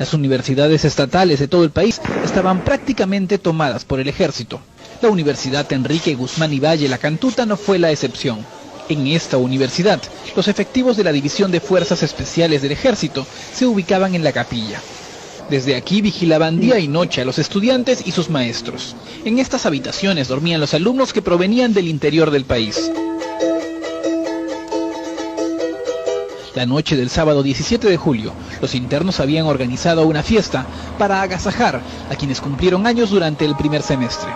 Las universidades estatales de todo el país estaban prácticamente tomadas por el ejército. La Universidad Enrique Guzmán y Valle La Cantuta no fue la excepción. En esta universidad, los efectivos de la División de Fuerzas Especiales del Ejército se ubicaban en la capilla. Desde aquí vigilaban día y noche a los estudiantes y sus maestros. En estas habitaciones dormían los alumnos que provenían del interior del país. La noche del sábado 17 de julio, los internos habían organizado una fiesta para agasajar a quienes cumplieron años durante el primer semestre.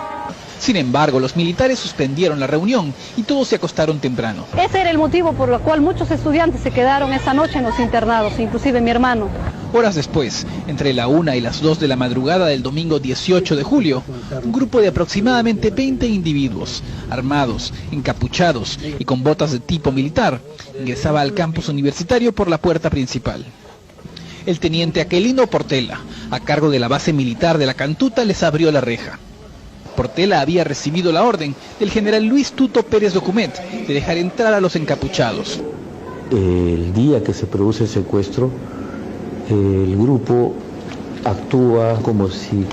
Sin embargo, los militares suspendieron la reunión y todos se acostaron temprano. Ese era el motivo por el cual muchos estudiantes se quedaron esa noche en los internados, inclusive mi hermano. Horas después, entre la 1 y las 2 de la madrugada del domingo 18 de julio, un grupo de aproximadamente 20 individuos, armados, encapuchados y con botas de tipo militar, ingresaba al campus universitario por la puerta principal. El teniente Aquelino Portela, a cargo de la base militar de La Cantuta, les abrió la reja. Portela había recibido la orden del general Luis Tuto Pérez Document de dejar entrar a los encapuchados. El día que se produce el secuestro, el grupo actúa como si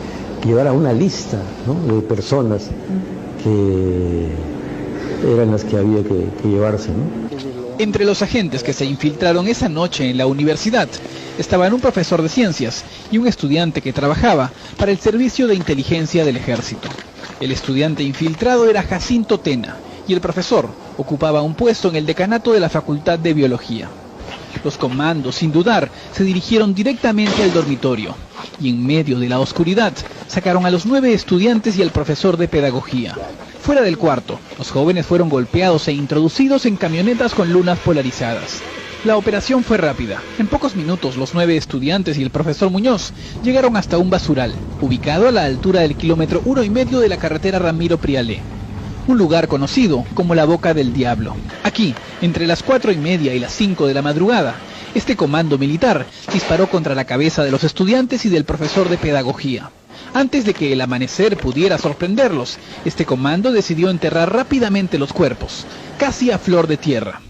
llevara una lista, ¿no?, de personas que eran las que había que llevarse, ¿no? Entre los agentes que se infiltraron esa noche en la universidad estaban un profesor de ciencias y un estudiante que trabajaba para el servicio de inteligencia del ejército. El estudiante infiltrado era Jacinto Tena y el profesor ocupaba un puesto en el decanato de la Facultad de Biología. Los comandos, sin dudar, se dirigieron directamente al dormitorio y en medio de la oscuridad sacaron a los 9 estudiantes y al profesor de pedagogía. Fuera del cuarto, los jóvenes fueron golpeados e introducidos en camionetas con lunas polarizadas. La operación fue rápida. En pocos minutos, los 9 estudiantes y el profesor Muñoz llegaron hasta un basural, ubicado a la altura del kilómetro 1,5 de la carretera Ramiro Prialé, un lugar conocido como la Boca del Diablo. Aquí, entre las 4:30 y las 5 de la madrugada, este comando militar disparó contra la cabeza de los estudiantes y del profesor de pedagogía. Antes de que el amanecer pudiera sorprenderlos, este comando decidió enterrar rápidamente los cuerpos, casi a flor de tierra.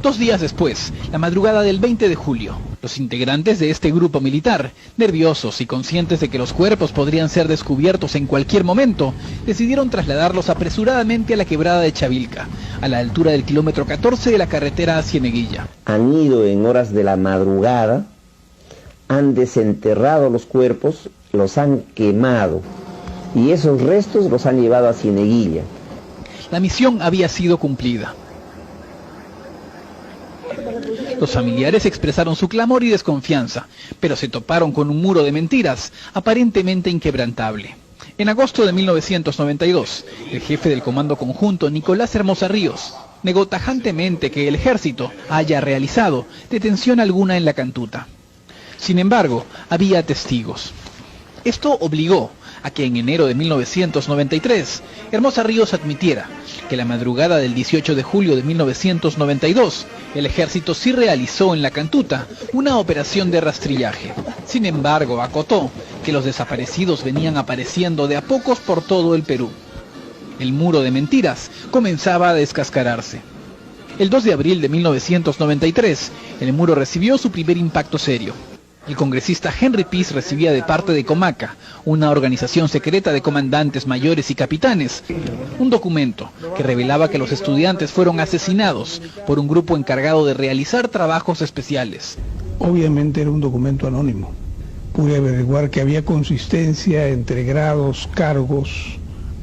2 días después, la madrugada del 20 de julio, los integrantes de este grupo militar, nerviosos y conscientes de que los cuerpos podrían ser descubiertos en cualquier momento, decidieron trasladarlos apresuradamente a la quebrada de Chavilca, a la altura del kilómetro 14 de la carretera a Cieneguilla. Han ido en horas de la madrugada, han desenterrado los cuerpos, los han quemado y esos restos los han llevado a Cieneguilla. La misión había sido cumplida. Los familiares expresaron su clamor y desconfianza, pero se toparon con un muro de mentiras, aparentemente inquebrantable. En agosto de 1992, el jefe del Comando Conjunto, Nicolás Hermosa Ríos, negó tajantemente que el ejército haya realizado detención alguna en La Cantuta. Sin embargo, había testigos. Esto obligó a que en enero de 1993, Hermosa Ríos admitiera que la madrugada del 18 de julio de 1992, el ejército sí realizó en La Cantuta una operación de rastrillaje. Sin embargo, acotó que los desaparecidos venían apareciendo de a pocos por todo el Perú. El muro de mentiras comenzaba a descascararse. El 2 de abril de 1993, el muro recibió su primer impacto serio. El congresista Henry Piz recibía de parte de Comaca, una organización secreta de comandantes mayores y capitanes, un documento que revelaba que los estudiantes fueron asesinados por un grupo encargado de realizar trabajos especiales. Obviamente era un documento anónimo. Pude averiguar que había consistencia entre grados, cargos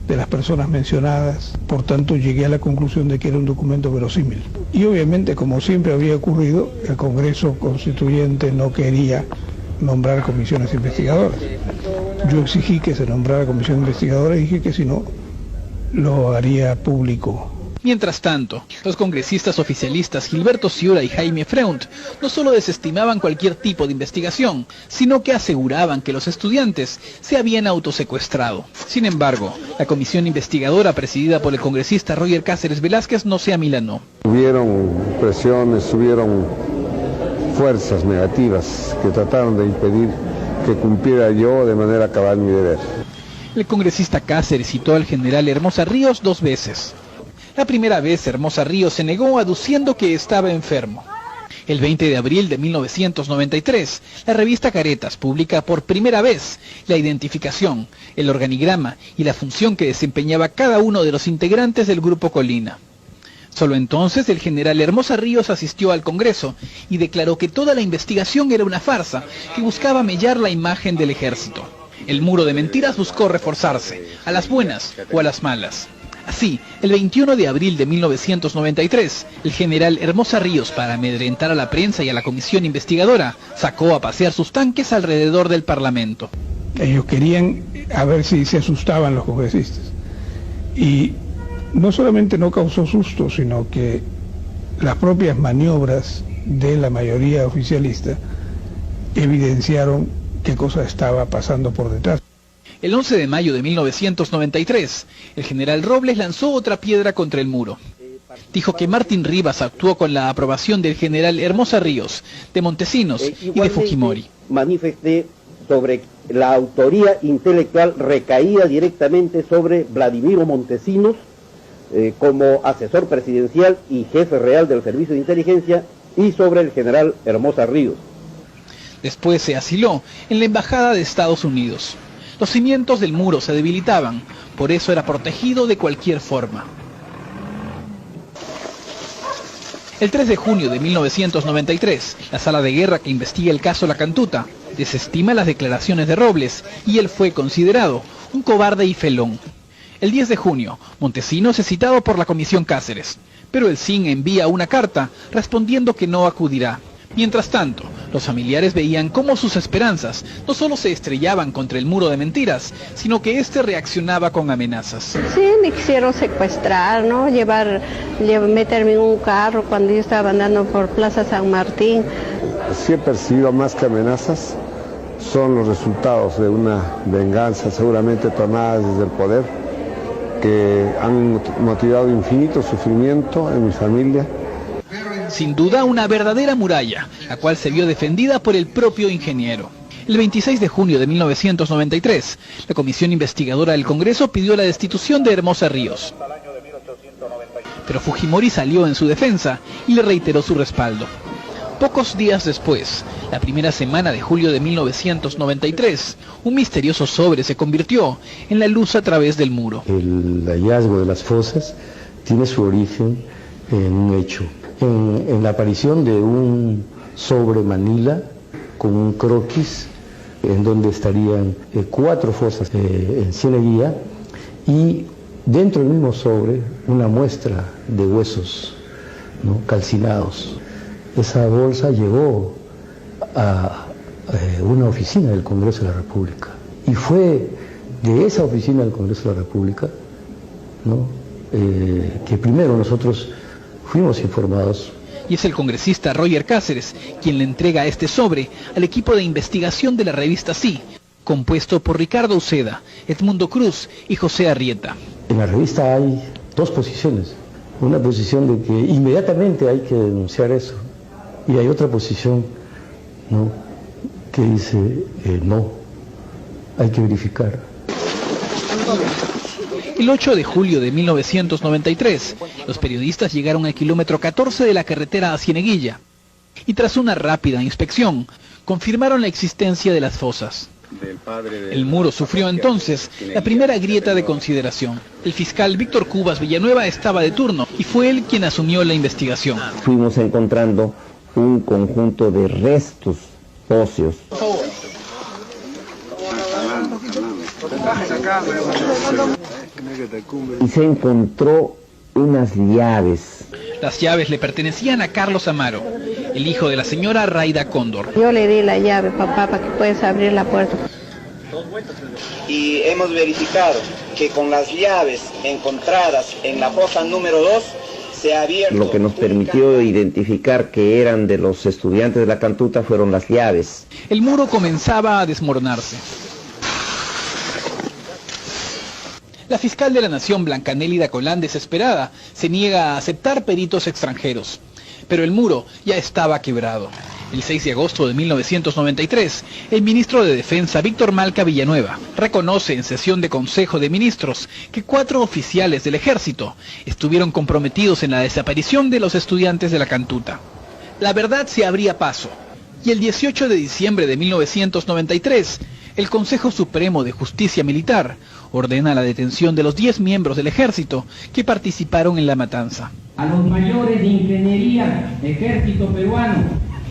de las personas mencionadas, por tanto llegué a la conclusión de que era un documento verosímil. Y obviamente, como siempre había ocurrido, el Congreso Constituyente no quería nombrar comisiones investigadoras. Yo exigí que se nombrara comisión investigadora y dije que si no, lo haría público. Mientras tanto, los congresistas oficialistas Gilberto Ciura y Jaime Freunt no solo desestimaban cualquier tipo de investigación, sino que aseguraban que los estudiantes se habían autosecuestrado. Sin embargo, la comisión investigadora presidida por el congresista Roger Cáceres Velázquez no se amilanó. Hubieron presiones, hubieron fuerzas negativas que trataron de impedir que cumpliera yo de manera cabal mi deber. El congresista Cáceres citó al general Hermosa Ríos 2 veces. La primera vez Hermosa Ríos se negó aduciendo que estaba enfermo. El 20 de abril de 1993, la revista Caretas publica por primera vez la identificación, el organigrama y la función que desempeñaba cada uno de los integrantes del Grupo Colina. Solo entonces el general Hermosa Ríos asistió al Congreso y declaró que toda la investigación era una farsa que buscaba mellar la imagen del ejército. El muro de mentiras buscó reforzarse, a las buenas o a las malas. Así, el 21 de abril de 1993, el general Hermosa Ríos, para amedrentar a la prensa y a la comisión investigadora, sacó a pasear sus tanques alrededor del Parlamento. Ellos querían a ver si se asustaban los congresistas. Y no solamente no causó susto, sino que las propias maniobras de la mayoría oficialista evidenciaron qué cosa estaba pasando por detrás. El 11 de mayo de 1993, el general Robles lanzó otra piedra contra el muro. Dijo que Martín Rivas actuó con la aprobación del general Hermosa Ríos, de Montesinos y de Fujimori. Manifesté sobre la autoría intelectual recaía directamente sobre Vladimiro Montesinos, como asesor presidencial y jefe real del Servicio de Inteligencia, y sobre el general Hermosa Ríos. Después se asiló en la Embajada de Estados Unidos. Los cimientos del muro se debilitaban, por eso era protegido de cualquier forma. El 3 de junio de 1993, la sala de guerra que investiga el caso La Cantuta desestima las declaraciones de Robles y él fue considerado un cobarde y felón. El 10 de junio, Montesinos es citado por la Comisión Cáceres, pero el CIN envía una carta respondiendo que no acudirá. Mientras tanto, los familiares veían cómo sus esperanzas no solo se estrellaban contra el muro de mentiras, sino que éste reaccionaba con amenazas. Sí, me quisieron secuestrar, ¿no? Meterme en un carro cuando yo estaba andando por Plaza San Martín. Sí he percibido más que amenazas, son los resultados de una venganza seguramente tomada desde el poder, que han motivado infinito sufrimiento en mi familia. Sin duda una verdadera muralla, la cual se vio defendida por el propio ingeniero. El 26 de junio de 1993, la comisión investigadora del Congreso pidió la destitución de Hermosa Ríos. Pero Fujimori salió en su defensa y le reiteró su respaldo. Pocos días después, la primera semana de julio de 1993, un misterioso sobre se convirtió en la luz a través del muro. El hallazgo de las fosas tiene su origen en un hecho, en la aparición de un sobre Manila con un croquis en donde estarían 4 fosas en Cieneguilla y dentro del mismo sobre una muestra de huesos, ¿no?, calcinados. Esa bolsa llegó a una oficina del Congreso de la República y fue de esa oficina del Congreso de la República, ¿no?, que primero nosotros fuimos informados. Y es el congresista Roger Cáceres quien le entrega este sobre al equipo de investigación de la revista Sí, compuesto por Ricardo Uceda, Edmundo Cruz y José Arrieta. En la revista hay 2 posiciones. Una posición de que inmediatamente hay que denunciar eso. Y hay otra posición, ¿no?, que dice no, hay que verificar. El 8 de julio de 1993, los periodistas llegaron al kilómetro 14 de la carretera a Cieneguilla y tras una rápida inspección, confirmaron la existencia de las fosas. El muro sufrió entonces la primera grieta de consideración. El fiscal Víctor Cubas Villanueva estaba de turno y fue él quien asumió la investigación. Fuimos encontrando un conjunto de restos óseos. Y se encontró unas llaves. Las llaves le pertenecían a Carlos Amaro, el hijo de la señora Raida Cóndor. Yo le di la llave, papá, para que puedas abrir la puerta. Y hemos verificado que con las llaves encontradas en la fosa número 2 se ha abierto. Lo que nos permitió identificar que eran de los estudiantes de La Cantuta fueron las llaves. El muro comenzaba a desmoronarse. La fiscal de la Nación, Blanca Nélida Colán, desesperada, se niega a aceptar peritos extranjeros. Pero el muro ya estaba quebrado. El 6 de agosto de 1993, el ministro de Defensa, Víctor Malca Villanueva, reconoce en sesión de Consejo de Ministros que 4 oficiales del Ejército estuvieron comprometidos en la desaparición de los estudiantes de La Cantuta. La verdad se abría paso, y el 18 de diciembre de 1993, el Consejo Supremo de Justicia Militar ordena la detención de los 10 miembros del ejército que participaron en la matanza. A los mayores de Ingeniería, Ejército Peruano,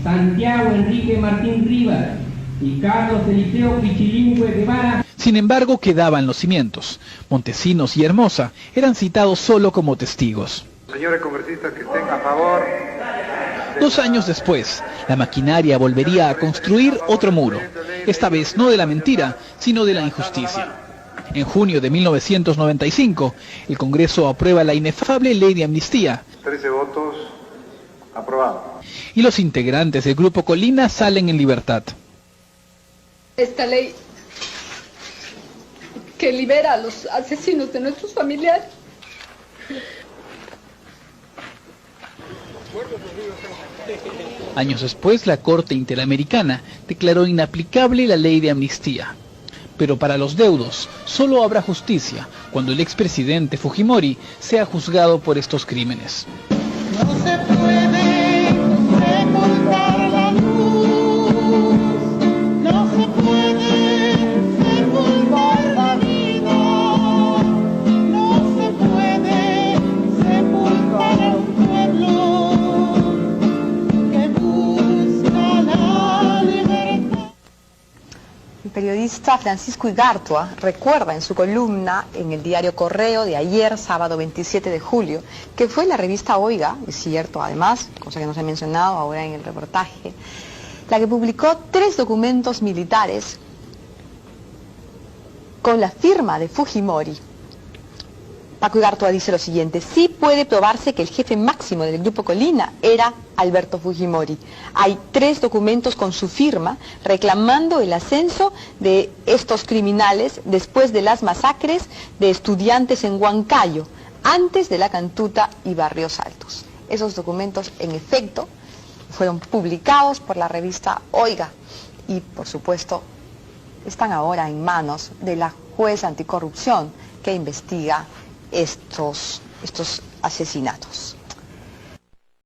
Santiago Enrique Martín Rivas y Carlos Eliseo Pichilingüe Guevara. Sin embargo, quedaban los cimientos. Montesinos y Hermosa eran citados solo como testigos. Señores congresistas que estén a favor. 2 años después, la maquinaria volvería a construir otro muro, esta vez no de la mentira, sino de la injusticia. En junio de 1995, el Congreso aprueba la inefable ley de amnistía. 13 votos, aprobado. Y los integrantes del Grupo Colina salen en libertad. Esta ley que libera a los asesinos de nuestros familiares. Años después, la Corte Interamericana declaró inaplicable la ley de amnistía. Pero para los deudos, solo habrá justicia cuando el expresidente Fujimori sea juzgado por estos crímenes. No se puede sepultar la luz, no se puede sepultar la vida, no se puede sepultar a un pueblo que busca la libertad. El periodista Francisco Igartua recuerda en su columna en el diario Correo de ayer, sábado 27 de julio, que fue la revista Oiga, es cierto además, cosa que no se ha mencionado ahora en el reportaje, la que publicó 3 documentos militares con la firma de Fujimori. Paco Igartua dice lo siguiente: sí puede probarse que el jefe máximo del Grupo Colina era Alberto Fujimori. Hay 3 documentos con su firma reclamando el ascenso de estos criminales después de las masacres de estudiantes en Huancayo, antes de la Cantuta y Barrios Altos. Esos documentos, en efecto, fueron publicados por la revista Oiga y, por supuesto, están ahora en manos de la juez anticorrupción que investiga estos asesinatos.